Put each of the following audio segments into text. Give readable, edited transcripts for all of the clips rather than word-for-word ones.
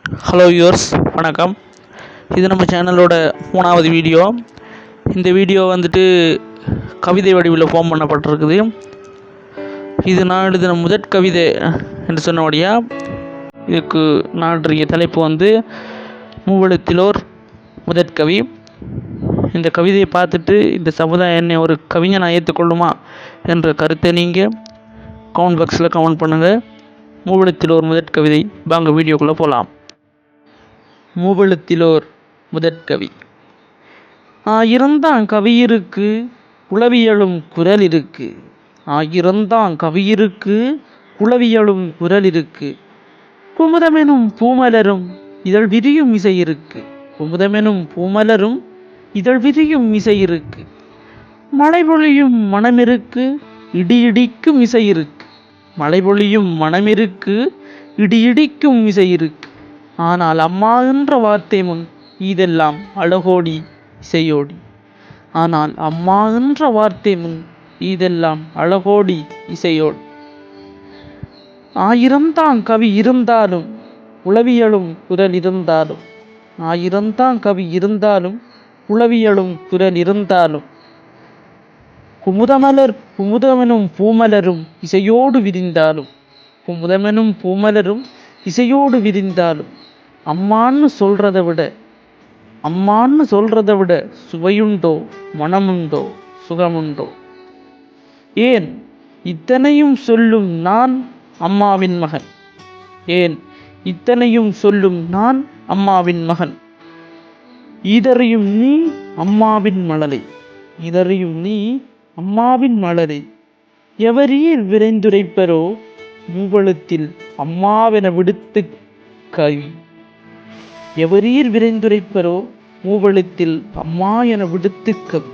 Hello viewers, வணக்கம். இது நம்ம சேனலோட 3வது வீடியோ. இந்த வீடியோ வந்துட்டு கவிதை வடிவில் ஃபார்ம் பண்ணப்பட்டிருக்குது. இது நான் எழுதின முதற் கவிதை என்று சொன்னபடியா இதுக்கு நான்றைய தலைப்பு வந்து மூவெழுத்திலோர் முதற்கவி. இந்த கவிதையை பார்த்துட்டு இந்த சமுதாயம் என்னை ஒரு கவிஞனாக ஏற்றுக்கொள்ளுமா என்ற கருத்தை நீங்கள் கமெண்ட் பாக்ஸில் கமெண்ட் பண்ணுங்கள். மூவெழுத்திலோர் முதற்கவிதை. வாங்க வீடியோக்குள்ளே போகலாம். மூவெழுத்திலோர் முதற்கவி. ஆயிரந்தான் கவியிருக்கு உளவியலும் குரல் இருக்கு. ஆயிரந்தான் கவியிருக்கு உளவியலும் குரல் இருக்கு. குமுதமெனும் பூமலரும் இதழ் விரியும் இசை இருக்கு. குமுதமெனும் பூமலரும் இதழ் விரியும் இசை இருக்கு. மழை பொழியும் மனமிருக்கு இடி இடிக்கும் இசை இருக்கு. மழை பொழியும் மனமிருக்கு இடி இடிக்கும் இசை இருக்கு. ஆனால் அம்மா என்ற வார்த்தை முன் இதெல்லாம் அழகோடி இசையோடி. ஆனால் அம்மா என்ற வார்த்தை முன் இதெல்லாம் அழகோடி இசையோடி. ஆயிரம்தான் கவி இருந்தாலும் உளவியலும் குரல் இருந்தாலும். ஆயிரம்தான் கவி இருந்தாலும் உளவியலும் குரல் இருந்தாலும். குமுதமெனும் பூமலரும் இசையோடு விரிந்தாலும். குமுதமெனும் பூமலரும் இசையோடு விரிந்தாலும். அம்மான்னு சொல்றதை விட சுவையுண்டோ மனமுண்டோ சுகமுண்டோ? ஏன் இத்தனையும் சொல்லும் நான் அம்மாவின் மகன். ஏன் இத்தனையும் சொல்லும் நான் அம்மாவின் மகன். இதறியும் நீ அம்மாவின் மழலை. இதறியும் நீ அம்மாவின் மழலை. எவரீர் விரைந்துரைப்பரோ மூவெழுத்தில் அம்மாவென விடுத்து கவி. எவரீர் விரைந்துரைப்பரோ மூவெழுத்தில் அம்மா என விடுத்து கவி.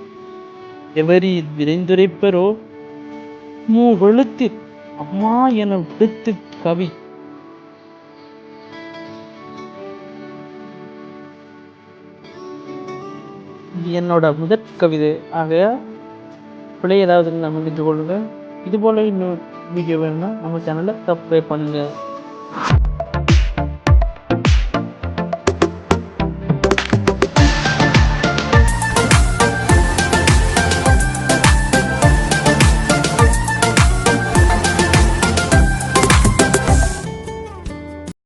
எவரீர் விரைந்துரைப்பரோ மூவெழுத்தில் அம்மா என விடுத்து கவி. என்னோட முதற் கவிதை ஆக பிள்ளை ஏதாவது நான் மன்னித்து கொள்ளுங்க. இது போல இன்னும் வீடியோ வேணும்னா நம்ம சேனலை சப்ஸ்கிரைப் பண்ணுங்க.